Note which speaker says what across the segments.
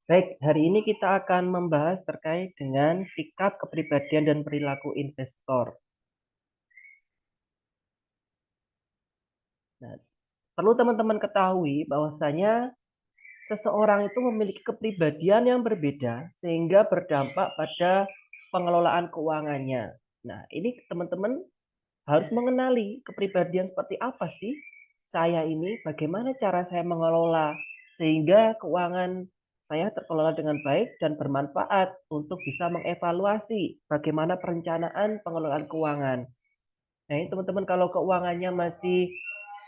Speaker 1: Baik, hari ini kita akan membahas terkait dengan sikap kepribadian dan perilaku investor. Nah, perlu teman-teman ketahui bahwasanya seseorang itu memiliki kepribadian yang berbeda sehingga berdampak pada pengelolaan keuangannya. Nah, ini teman-teman harus mengenali kepribadian seperti apa sih saya ini, bagaimana cara saya mengelola sehingga keuangan saya terkelola dengan baik dan bermanfaat untuk bisa mengevaluasi bagaimana perencanaan pengelolaan keuangan. Nah, ini teman-teman kalau keuangannya masih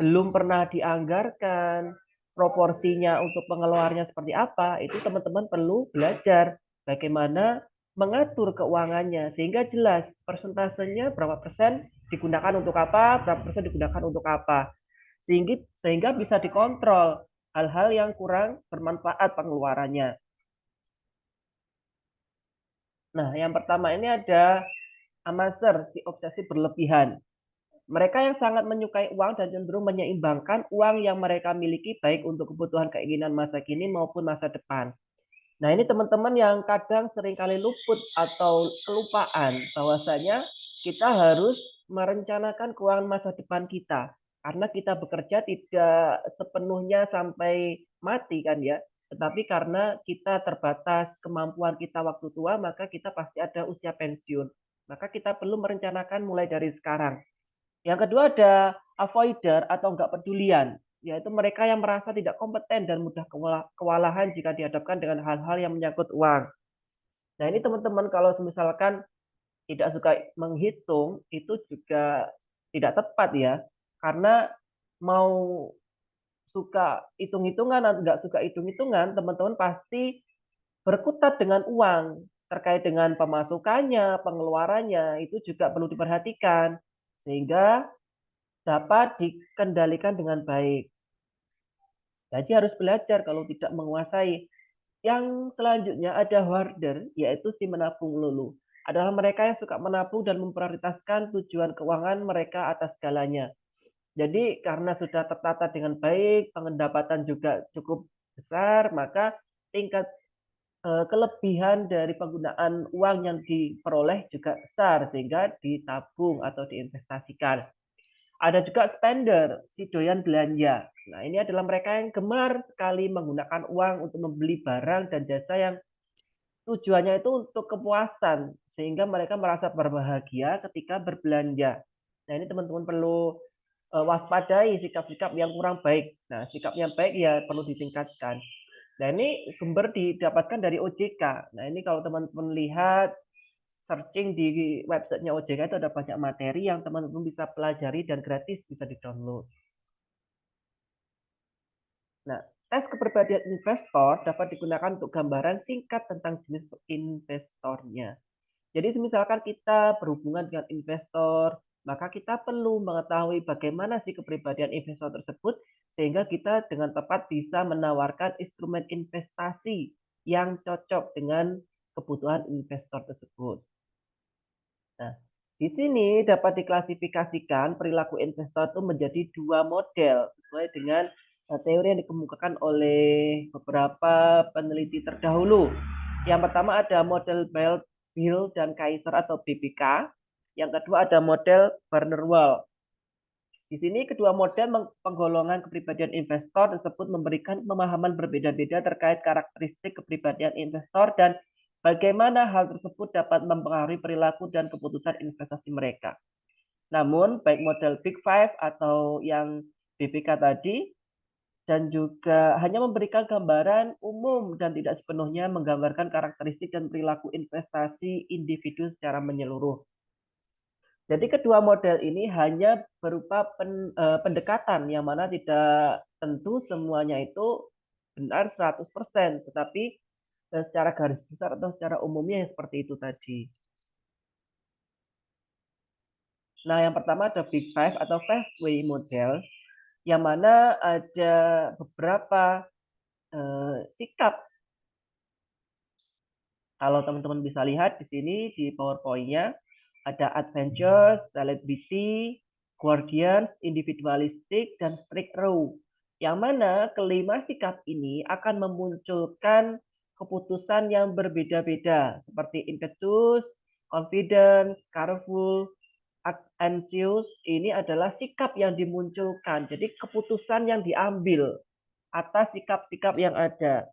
Speaker 1: belum pernah dianggarkan, proporsinya untuk pengeluarannya seperti apa, itu teman-teman perlu belajar bagaimana mengatur keuangannya sehingga jelas persentasenya berapa persen digunakan untuk apa, berapa persen digunakan untuk apa. Sehingga bisa dikontrol hal-hal yang kurang bermanfaat pengeluarannya. Nah, yang pertama ini ada amaser, si obsesi berlebihan. Mereka yang sangat menyukai uang dan cenderung menyeimbangkan uang yang mereka miliki baik untuk kebutuhan keinginan masa kini maupun masa depan. Nah, ini teman-teman yang kadang seringkali luput atau kelupaan bahwasanya kita harus merencanakan keuangan masa depan kita. Karena kita bekerja tidak sepenuhnya sampai mati kan ya. Tetapi karena kita terbatas kemampuan kita waktu tua, maka kita pasti ada usia pensiun. Maka kita perlu merencanakan mulai dari sekarang. Yang kedua ada avoider atau enggak pedulian, yaitu mereka yang merasa tidak kompeten dan mudah kewalahan jika dihadapkan dengan hal-hal yang menyangkut uang. Nah, ini teman-teman kalau misalkan tidak suka menghitung, itu juga tidak tepat ya. Karena mau suka hitung-hitungan atau enggak suka hitung-hitungan, teman-teman pasti berkutat dengan uang. Terkait dengan pemasukannya, pengeluarannya, itu juga perlu diperhatikan. Sehingga dapat dikendalikan dengan baik. Jadi harus belajar kalau tidak menguasai. Yang selanjutnya ada hoarder, yaitu si menabung lulu. Adalah mereka yang suka menabung dan memprioritaskan tujuan keuangan mereka atas segalanya. Jadi karena sudah tertata dengan baik, pendapatan juga cukup besar, maka tingkat kelebihan dari penggunaan uang yang diperoleh juga besar sehingga ditabung atau diinvestasikan. Ada juga spender, si doyan belanja. Nah, ini adalah mereka yang gemar sekali menggunakan uang untuk membeli barang dan jasa yang tujuannya itu untuk kepuasan, sehingga mereka merasa berbahagia ketika berbelanja. Nah, ini teman-teman perlu waspadai sikap-sikap yang kurang baik. Nah, sikap yang baik ya perlu ditingkatkan. Nah, ini sumber didapatkan dari OJK. Nah, ini kalau teman-teman lihat searching di websitenya OJK itu ada banyak materi yang teman-teman bisa pelajari dan gratis bisa di-download. Nah, tes kepribadian investor dapat digunakan untuk gambaran singkat tentang jenis investornya. Jadi misalkan kita berhubungan dengan investor, maka kita perlu mengetahui bagaimana sih kepribadian investor tersebut sehingga kita dengan tepat bisa menawarkan instrumen investasi yang cocok dengan kebutuhan investor tersebut. Nah, di sini dapat diklasifikasikan perilaku investor itu menjadi dua model sesuai dengan teori yang dikemukakan oleh beberapa peneliti terdahulu. Yang pertama ada model Bill dan Kaiser atau BBK. Yang kedua ada model Barner-Wall. Di sini kedua model penggolongan kepribadian investor tersebut memberikan pemahaman berbeda-beda terkait karakteristik kepribadian investor dan bagaimana hal tersebut dapat mempengaruhi perilaku dan keputusan investasi mereka. Namun, baik model Big Five atau yang BPK tadi dan juga hanya memberikan gambaran umum dan tidak sepenuhnya menggambarkan karakteristik dan perilaku investasi individu secara menyeluruh. Jadi kedua model ini hanya berupa pendekatan yang mana tidak tentu semuanya itu benar 100%, tetapi secara garis besar atau secara umumnya yang seperti itu tadi. Nah, yang pertama ada Big Five atau Five Way model, yang mana ada beberapa sikap. Kalau teman-teman bisa lihat di sini di PowerPoint-nya, ada adventurous, celebrity, guardians, individualistic, dan strict row. Yang mana kelima sikap ini akan memunculkan keputusan yang berbeda-beda seperti impetus, confidence, careful, anxious. Ini adalah sikap yang dimunculkan. Jadi keputusan yang diambil atas sikap-sikap yang ada.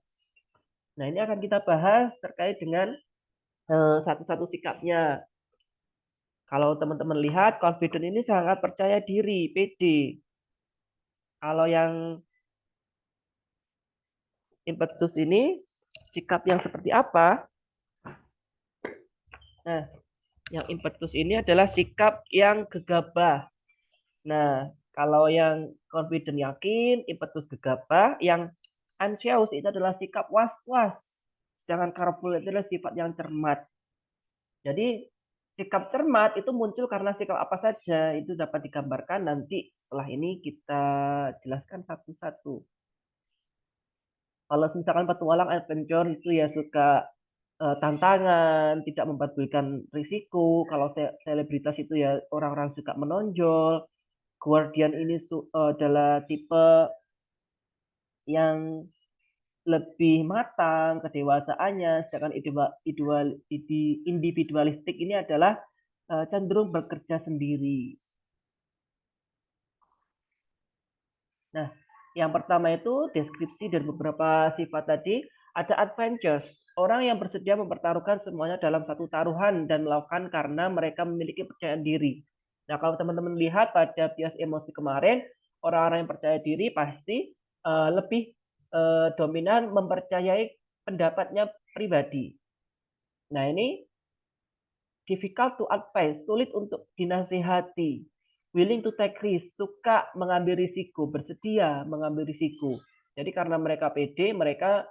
Speaker 1: Nah, ini akan kita bahas terkait dengan satu-satu sikapnya. Kalau teman-teman lihat, confident ini sangat percaya diri, pede. Kalau yang impetus ini sikap yang seperti apa? Nah, yang impetus ini adalah sikap yang gegabah. Nah, kalau yang confident yakin, impetus gegabah, yang anxious itu adalah sikap was-was. Sedangkan careful itu adalah sifat yang cermat. Jadi sikap cermat itu muncul karena sikap apa saja, itu dapat digambarkan nanti setelah ini kita jelaskan satu-satu. Kalau misalkan petualang adventure itu ya suka tantangan, tidak mempedulikan risiko. Kalau selebritas itu ya orang-orang suka menonjol. Guardian ini adalah tipe yang lebih matang kedewasaannya, sedangkan individualistik ini adalah cenderung bekerja sendiri. Nah, yang pertama itu deskripsi dari beberapa sifat tadi. Ada adventures, orang yang bersedia mempertaruhkan semuanya dalam satu taruhan dan melakukan karena mereka memiliki kepercayaan diri. Nah, kalau teman-teman lihat pada bias emosi kemarin, orang-orang yang percaya diri pasti lebih dominan mempercayai pendapatnya pribadi. Nah, ini difficult to advise, sulit untuk dinasihati. Willing to take risk, suka mengambil risiko, bersedia mengambil risiko. Jadi karena mereka pede, mereka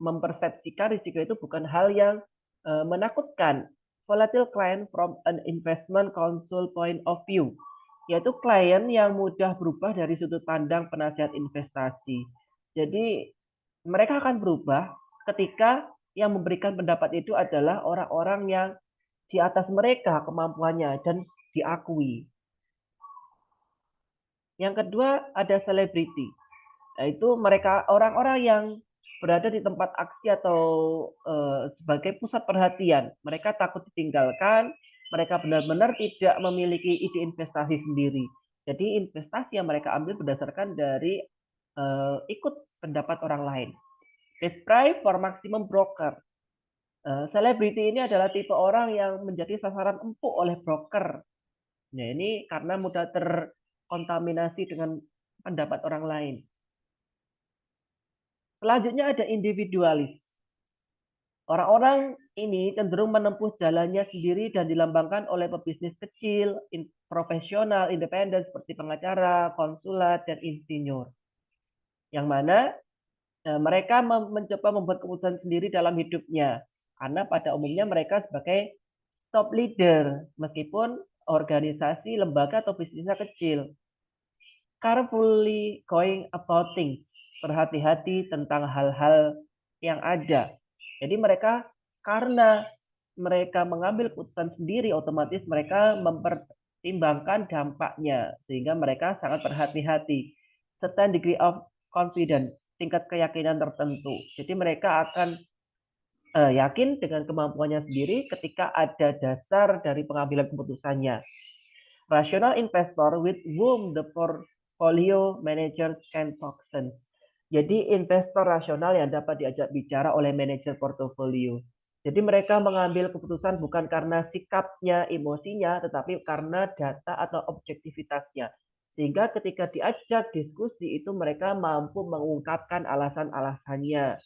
Speaker 1: mempersepsikan risiko itu bukan hal yang menakutkan. Volatile client from an investment counsel point of view, yaitu klien yang mudah berubah dari sudut pandang penasihat investasi. Jadi mereka akan berubah ketika yang memberikan pendapat itu adalah orang-orang yang di atas mereka kemampuannya dan diakui. Yang kedua ada selebriti, yaitu mereka orang-orang yang berada di tempat aksi atau sebagai pusat perhatian. Mereka takut ditinggalkan, mereka benar-benar tidak memiliki ide investasi sendiri. Jadi investasi yang mereka ambil berdasarkan dari ikut pendapat orang lain. Describe for maximum broker. Selebriti ini adalah tipe orang yang menjadi sasaran empuk oleh broker. Nah, ini karena mudah terkontaminasi dengan pendapat orang lain. Selanjutnya ada individualis. Orang-orang ini cenderung menempuh jalannya sendiri dan dilambangkan oleh pebisnis kecil, profesional, independen seperti pengacara, konsulat, dan insinyur. Yang mana mereka mencoba membuat keputusan sendiri dalam hidupnya. Karena pada umumnya mereka sebagai top leader, meskipun organisasi, lembaga, atau bisnisnya kecil. Carefully going about things, berhati-hati tentang hal-hal yang ada. Jadi mereka karena mereka mengambil keputusan sendiri, otomatis mereka mempertimbangkan dampaknya, sehingga mereka sangat berhati-hati. Certain degree of confidence, tingkat keyakinan tertentu. Jadi mereka akan yakin dengan kemampuannya sendiri ketika ada dasar dari pengambilan keputusannya. Rational investor with whom the portfolio managers can talk sense. Jadi investor rasional yang dapat diajak bicara oleh manajer portofolio. Jadi mereka mengambil keputusan bukan karena sikapnya, emosinya, tetapi karena data atau objektivitasnya. Sehingga ketika diajak diskusi itu mereka mampu mengungkapkan alasan-alasannya.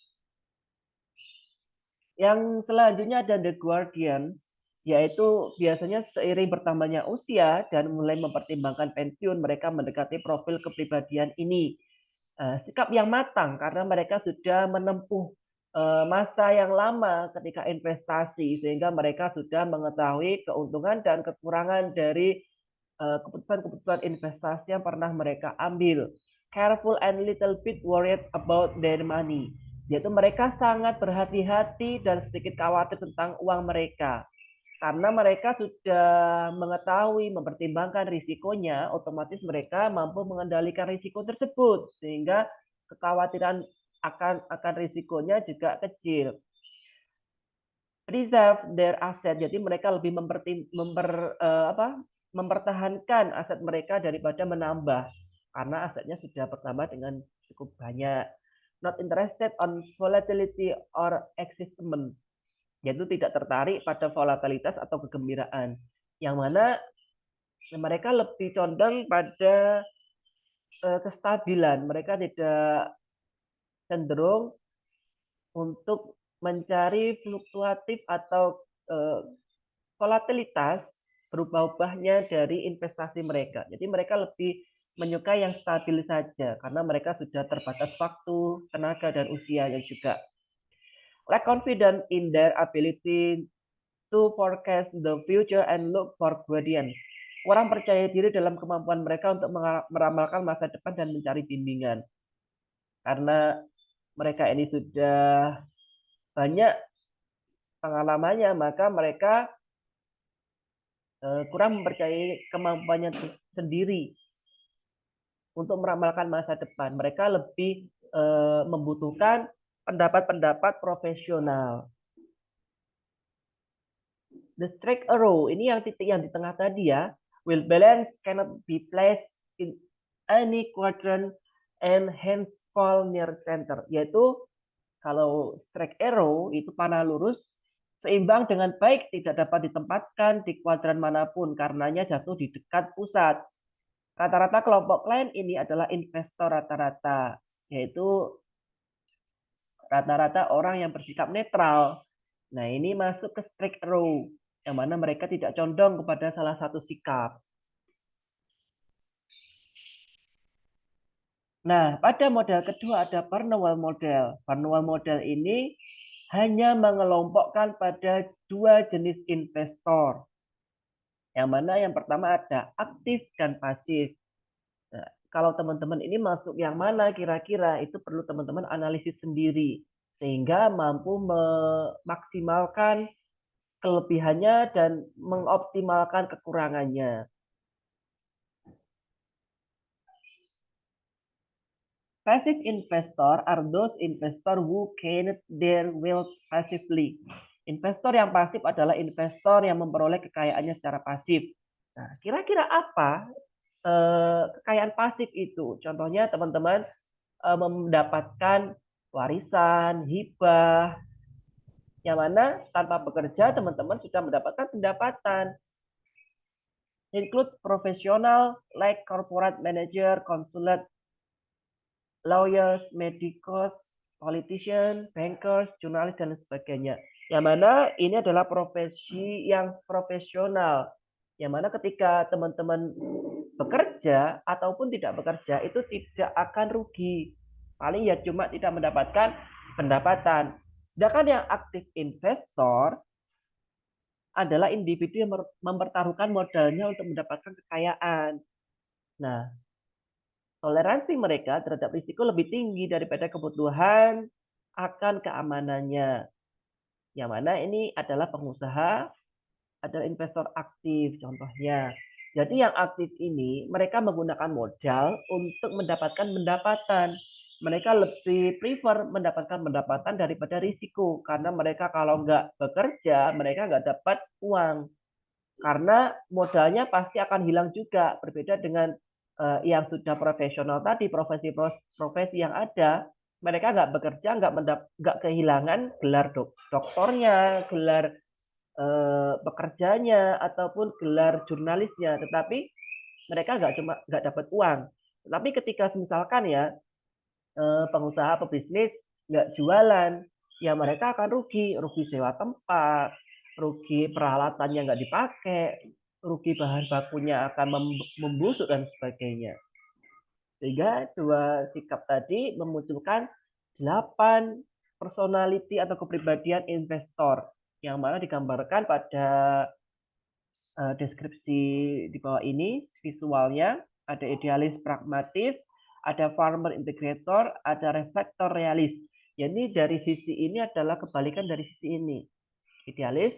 Speaker 1: Yang selanjutnya ada The Guardians, yaitu biasanya seiring bertambahnya usia dan mulai mempertimbangkan pensiun, mereka mendekati profil kepribadian ini. Sikap yang matang karena mereka sudah menempuh masa yang lama ketika investasi, sehingga mereka sudah mengetahui keuntungan dan kekurangan dari keputusan-keputusan investasi yang pernah mereka ambil. Careful and little bit worried about their money, yaitu mereka sangat berhati-hati dan sedikit khawatir tentang uang mereka. Karena mereka sudah mengetahui, mempertimbangkan risikonya, otomatis mereka mampu mengendalikan risiko tersebut. Sehingga kekhawatiran akan risikonya juga kecil. Preserve their asset, jadi mereka lebih mempertahankan aset mereka daripada menambah, karena asetnya sudah bertambah dengan cukup banyak. Not interested on volatility or excitement, yaitu tidak tertarik pada volatilitas atau kegembiraan, yang mana mereka lebih condong pada kestabilan. Mereka tidak cenderung untuk mencari fluktuatif atau volatilitas berubah-ubahnya dari investasi mereka. Jadi mereka lebih menyukai yang stabil saja karena mereka sudah terbatas waktu, tenaga, dan usianya juga. Lack confidence in their ability to forecast the future and look for guidance. Kurang percaya diri dalam kemampuan mereka untuk meramalkan masa depan dan mencari bimbingan. Karena mereka ini sudah banyak pengalamannya, maka mereka kurang mempercayai kemampuannya sendiri untuk meramalkan masa depan. Mereka lebih membutuhkan pendapat-pendapat profesional. The straight arrow, ini yang titik yang di tengah tadi ya, will balance cannot be placed in any quadrant and hence fall near center, yaitu kalau straight arrow itu panah lurus seimbang dengan baik tidak dapat ditempatkan di kuadran manapun karenanya jatuh di dekat pusat. Rata-rata kelompok klien ini adalah investor rata-rata, yaitu rata-rata orang yang bersikap netral. Nah, ini masuk ke straight arrow, yang mana mereka tidak condong kepada salah satu sikap. Nah, pada model kedua ada Barnwell model. Barnwell model ini hanya mengelompokkan pada dua jenis investor. Yang mana yang pertama ada aktif dan pasif. Nah, kalau teman-teman ini masuk yang mana kira-kira itu perlu teman-teman analisis sendiri. Sehingga mampu memaksimalkan kelebihannya dan mengoptimalkan kekurangannya. Passive investor are those investor who gain their wealth passively. Investor yang pasif adalah investor yang memperoleh kekayaannya secara pasif. Nah, kira-kira apa kekayaan pasif itu? Contohnya teman-teman mendapatkan warisan, hibah, yang mana tanpa bekerja teman-teman sudah mendapatkan pendapatan. Include profesional like corporate manager, consulate, lawyers, medicos, politician, bankers, jurnalis, dan sebagainya. Yang mana ini adalah profesi yang profesional. Yang mana ketika teman-teman bekerja ataupun tidak bekerja itu tidak akan rugi. Paling ya cuma tidak mendapatkan pendapatan. Sedangkan yang aktif investor adalah individu yang mempertaruhkan modalnya untuk mendapatkan kekayaan. Nah, toleransi mereka terhadap risiko lebih tinggi daripada kebutuhan akan keamanannya. Yang mana ini adalah pengusaha, adalah investor aktif contohnya. Jadi yang aktif ini mereka menggunakan modal untuk mendapatkan pendapatan. Mereka lebih prefer mendapatkan pendapatan daripada risiko. Karena mereka kalau nggak bekerja, mereka nggak dapat uang. Karena modalnya pasti akan hilang juga. Berbeda dengan yang sudah profesional tadi, profesi yang ada, mereka nggak bekerja, nggak kehilangan gelar doktornya, gelar pekerjanya, ataupun gelar jurnalisnya, tetapi mereka nggak dapat uang. Tetapi ketika misalkan ya pengusaha pebisnis nggak jualan, ya mereka akan rugi sewa tempat, rugi peralatannya nggak dipakai, rugi bahan bakunya akan membusuk dan sebagainya. Sehingga dua sikap tadi memunculkan 8 personality atau kepribadian investor yang mana digambarkan pada deskripsi di bawah ini visualnya. Ada idealis pragmatis, ada farmer integrator, ada reflektor realis. Jadi dari sisi ini adalah kebalikan dari sisi ini. Idealis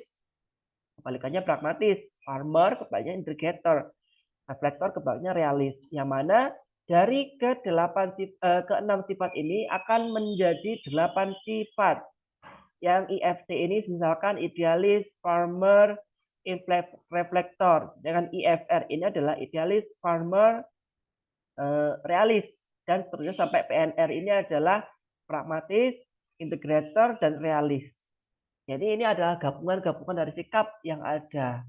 Speaker 1: kebalikannya pragmatis, farmer kebalikannya integrator, reflektor kebalikannya realis. Yang mana Dari ke-6 sifat ini akan menjadi 8 sifat. Yang IFT ini misalkan idealis, farmer, reflektor. Dengan IFR ini adalah idealis, farmer, realis, dan seterusnya sampai PNR ini adalah pragmatis, integrator, dan realis. Jadi ini adalah gabungan-gabungan dari sikap yang ada.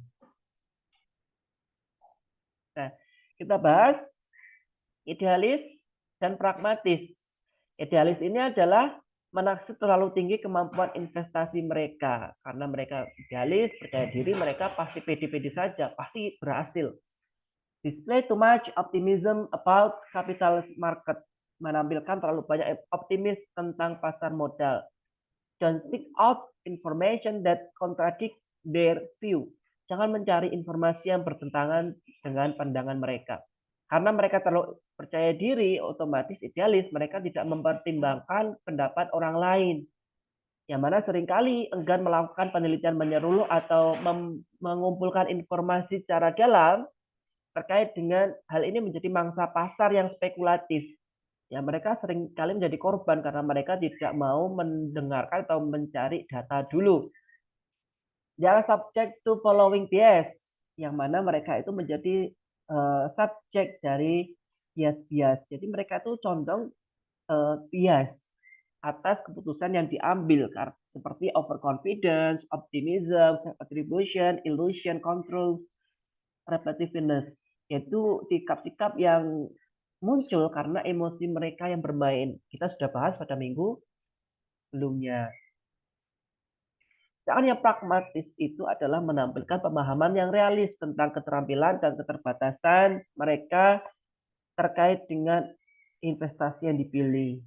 Speaker 1: Nah, kita bahas idealis dan pragmatis. Idealis ini adalah menaksir terlalu tinggi kemampuan investasi mereka. Karena mereka idealis, percaya diri, mereka pasti pede-pede saja, pasti berhasil. Display too much optimism about capital market, menampilkan terlalu banyak optimis tentang pasar modal. Don't seek out information that contradict their view. Jangan mencari informasi yang bertentangan dengan pandangan mereka. Karena mereka terlalu percaya diri, otomatis idealis, mereka tidak mempertimbangkan pendapat orang lain. Yang mana seringkali enggan melakukan penelitian menyeluruh atau mengumpulkan informasi secara dalam terkait dengan hal ini menjadi mangsa pasar yang spekulatif. Ya, mereka seringkali menjadi korban karena mereka tidak mau mendengarkan atau mencari data dulu. Jangan subject to following bias, yang mana mereka itu menjadi subjek dari bias-bias. Jadi mereka itu condong bias atas keputusan yang diambil, seperti overconfidence, optimism, attribution, illusion, control, repetitiveness. Yaitu sikap-sikap yang muncul karena emosi mereka yang bermain. Kita sudah bahas pada minggu sebelumnya. Sedangkan yang pragmatis itu adalah menampilkan pemahaman yang realis tentang keterampilan dan keterbatasan mereka terkait dengan investasi yang dipilih.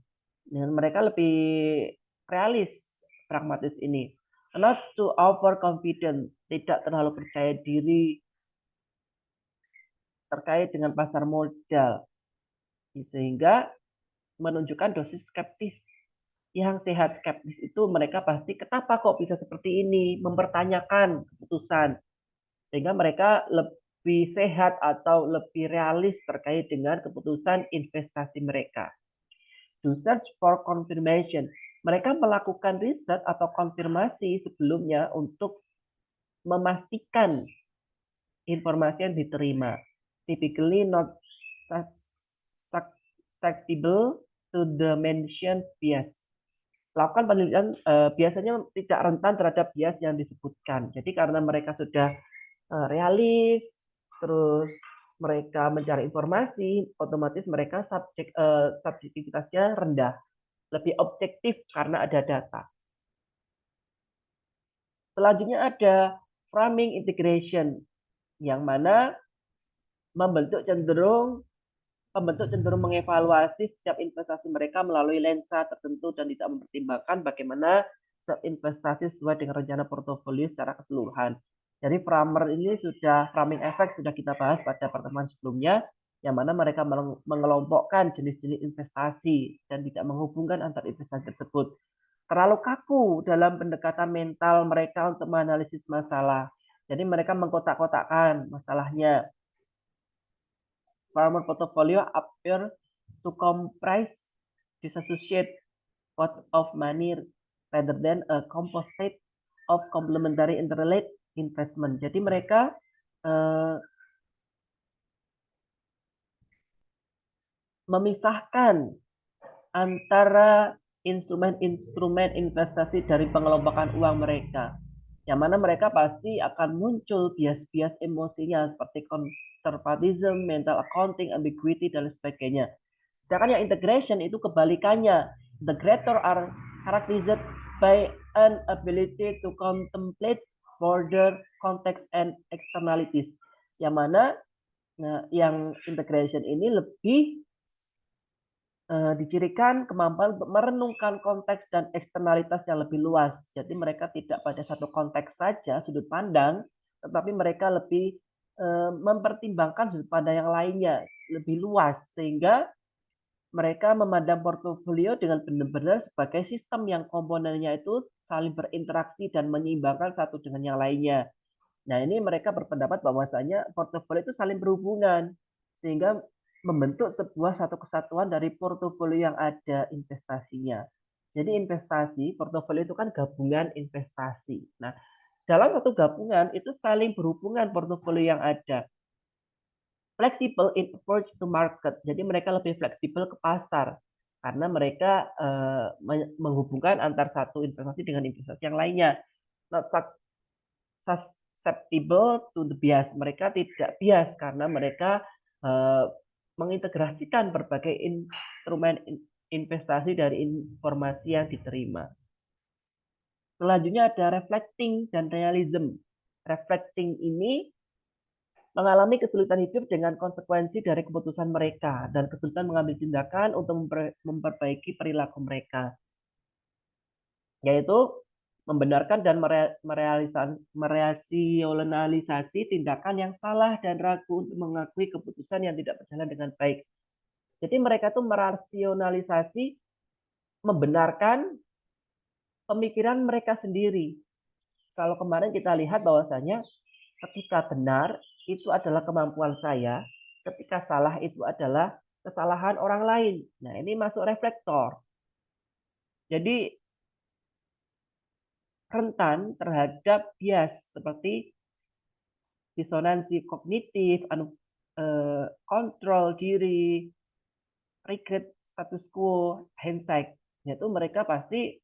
Speaker 1: Dan mereka lebih realis, pragmatis ini. Not too overconfident, tidak terlalu percaya diri terkait dengan pasar modal. Sehingga menunjukkan dosis skeptis. Yang sehat skeptis itu mereka pasti kenapa kok bisa seperti ini, mempertanyakan keputusan. Sehingga mereka lebih sehat atau lebih realis terkait dengan keputusan investasi mereka. To search for confirmation. Mereka melakukan riset atau konfirmasi sebelumnya untuk memastikan informasi yang diterima. Typically not susceptible to the mentioned bias. Lakukan penelitian biasanya tidak rentan terhadap bias yang disebutkan. Jadi karena mereka sudah realis, terus mereka mencari informasi, otomatis mereka subjektivitasnya rendah, lebih objektif karena ada data. Selanjutnya ada framing integration, yang mana pembentuk cenderung mengevaluasi setiap investasi mereka melalui lensa tertentu dan tidak mempertimbangkan bagaimana investasi sesuai dengan rencana portofolio secara keseluruhan. Jadi framing effect sudah kita bahas pada pertemuan sebelumnya, yang mana mereka mengelompokkan jenis-jenis investasi dan tidak menghubungkan antar investasi tersebut. Terlalu kaku dalam pendekatan mental mereka untuk menganalisis masalah. Jadi mereka mengkotak-kotakkan masalahnya. Farmer portfolio appear to comprise disassociate pot of money rather than a composite of complementary interrelated investment. Jadi mereka memisahkan antara instrumen-instrumen investasi dari pengelompokan uang mereka. Yang mana mereka pasti akan muncul bias-bias emosinya seperti conservatism, mental accounting, ambiguity, dan sebagainya. Sedangkan yang integration itu kebalikannya. Integrator are characterized by an ability to contemplate border, context, and externalities. Yang mana yang integration ini lebih dicirikan kemampuan untuk merenungkan konteks dan eksternalitas yang lebih luas. Jadi mereka tidak pada satu konteks saja sudut pandang, tetapi mereka lebih mempertimbangkan sudut pandang yang lainnya lebih luas, sehingga mereka memandang portofolio dengan benar-benar sebagai sistem yang komponennya itu saling berinteraksi dan menyeimbangkan satu dengan yang lainnya. Nah, ini mereka berpendapat bahwasanya portofolio itu saling berhubungan, sehingga membentuk satu kesatuan dari portofolio yang ada investasinya. Jadi investasi, portofolio itu kan gabungan investasi. Nah, dalam satu gabungan itu saling berhubungan portofolio yang ada. Flexible in approach to market. Jadi mereka lebih fleksibel ke pasar karena mereka menghubungkan antar satu investasi dengan investasi yang lainnya. Not susceptible to the bias. Mereka tidak bias karena mereka mengintegrasikan berbagai instrumen investasi dari informasi yang diterima. Selanjutnya ada reflecting dan realism. Reflecting ini mengalami kesulitan hidup dengan konsekuensi dari keputusan mereka dan kesulitan mengambil tindakan untuk memperbaiki perilaku mereka, yaitu membenarkan dan merasionalisasi tindakan yang salah dan ragu untuk mengakui keputusan yang tidak berjalan dengan baik. Jadi mereka tuh merasionalisasi, membenarkan pemikiran mereka sendiri. Kalau kemarin kita lihat bahwasanya ketika benar itu adalah kemampuan saya, ketika salah itu adalah kesalahan orang lain. Nah, ini masuk reflektor. Jadi rentan terhadap bias seperti disonansi kognitif, kontrol diri, regret status quo, hindsight. Yaitu mereka pasti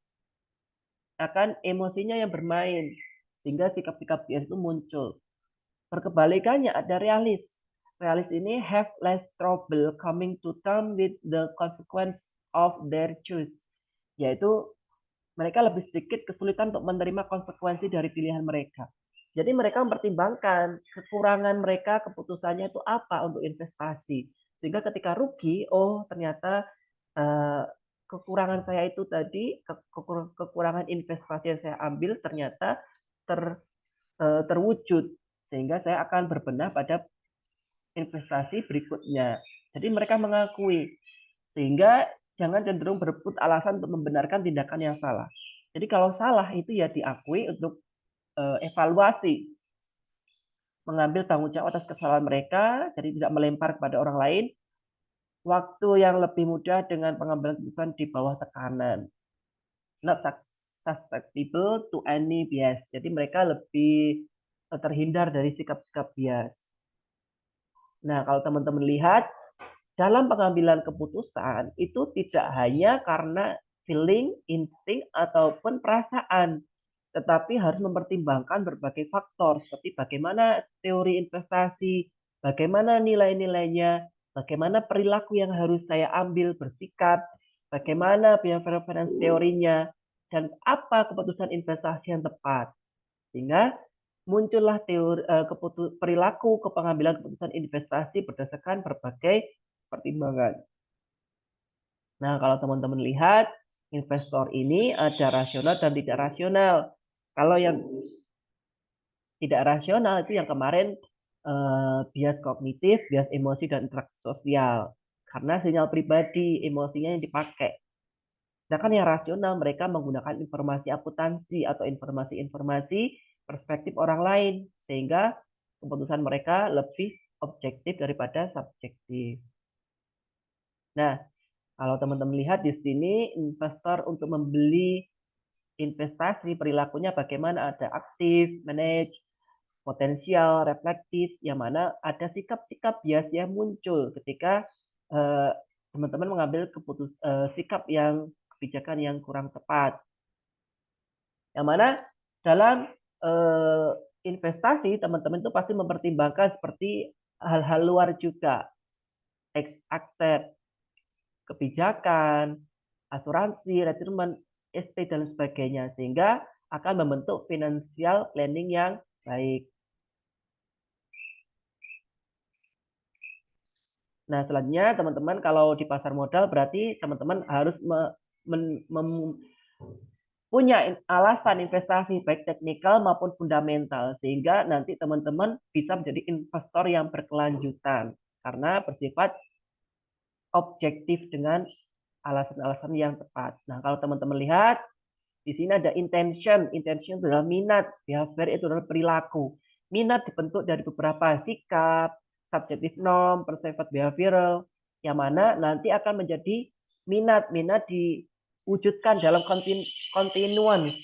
Speaker 1: akan emosinya yang bermain sehingga sikap-sikap bias itu muncul. Berkebalikannya ada realis. Realis ini have less trouble coming to terms with the consequence of their choice. Yaitu mereka lebih sedikit kesulitan untuk menerima konsekuensi dari pilihan mereka. Jadi mereka mempertimbangkan kekurangan mereka, keputusannya itu apa untuk investasi. Sehingga ketika rugi, oh ternyata kekurangan saya itu tadi, kekurangan investasi yang saya ambil ternyata terwujud. Sehingga saya akan berbenah pada investasi berikutnya. Jadi mereka mengakui. Sehingga jangan cenderung berebut alasan untuk membenarkan tindakan yang salah. Jadi kalau salah itu ya diakui untuk evaluasi. Mengambil tanggung jawab atas kesalahan mereka, jadi tidak melempar kepada orang lain. Waktu yang lebih mudah dengan pengambilan keputusan di bawah tekanan. Not susceptible to any bias. Jadi mereka lebih terhindar dari sikap-sikap bias. Nah, kalau teman-teman lihat, dalam pengambilan keputusan itu tidak hanya karena feeling, insting, ataupun perasaan, tetapi harus mempertimbangkan berbagai faktor seperti bagaimana teori investasi, bagaimana nilai-nilainya, bagaimana perilaku yang harus saya ambil bersikap, bagaimana behavioral finance teorinya, dan apa keputusan investasi yang tepat. Sehingga muncullah teori perilaku pengambilan keputusan investasi berdasarkan berbagai pertimbangan. Nah, kalau teman-teman lihat, investor ini ada rasional dan tidak rasional. Kalau yang tidak rasional itu yang kemarin bias kognitif, bias emosi, dan interaksi sosial. Karena sinyal pribadi, emosinya yang dipakai. Sedangkan yang rasional, mereka menggunakan informasi akuntansi atau informasi-informasi perspektif orang lain. Sehingga keputusan mereka lebih objektif daripada subjektif. Nah, kalau teman-teman lihat di sini, investor untuk membeli investasi perilakunya bagaimana, ada aktif, manage, potensial, reflektif, yang mana ada sikap-sikap bias yang muncul ketika teman-teman mengambil sikap yang kebijakan yang kurang tepat. Yang mana dalam investasi teman-teman itu pasti mempertimbangkan seperti hal-hal luar juga, aset, kebijakan, asuransi, retirement, estate, dan sebagainya. Sehingga akan membentuk financial planning yang baik. Nah, selanjutnya teman-teman kalau di pasar modal berarti teman-teman harus punya alasan investasi baik teknikal maupun fundamental. Sehingga nanti teman-teman bisa menjadi investor yang berkelanjutan. Karena bersifat objektif dengan alasan-alasan yang tepat. Nah, kalau teman-teman lihat, di sini ada intention. Intention adalah minat. Behavior itu adalah perilaku. Minat dibentuk dari beberapa sikap, subjective norm, perceived behavioral, yang mana nanti akan menjadi minat diwujudkan dalam continuance,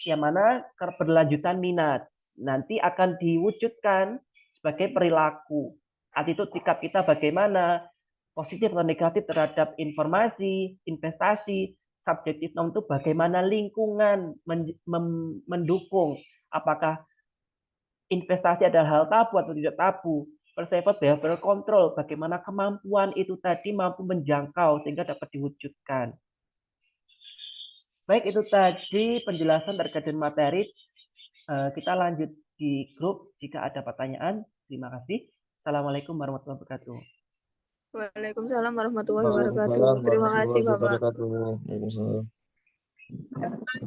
Speaker 1: yang mana keberlanjutan minat nanti akan diwujudkan sebagai perilaku. Attitude sikap kita bagaimana, positif atau negatif terhadap informasi, investasi, subjektif norm itu bagaimana lingkungan mendukung, apakah investasi adalah hal tabu atau tidak tabu, perceived behavioral control, bagaimana kemampuan itu tadi mampu menjangkau sehingga dapat diwujudkan. Baik, itu tadi penjelasan terkait dengan materi. Kita lanjut di grup jika ada pertanyaan. Terima kasih. Assalamualaikum warahmatullahi wabarakatuh.
Speaker 2: Waalaikumsalam warahmatullahi wabarakatuh. Terima kasih Bapak.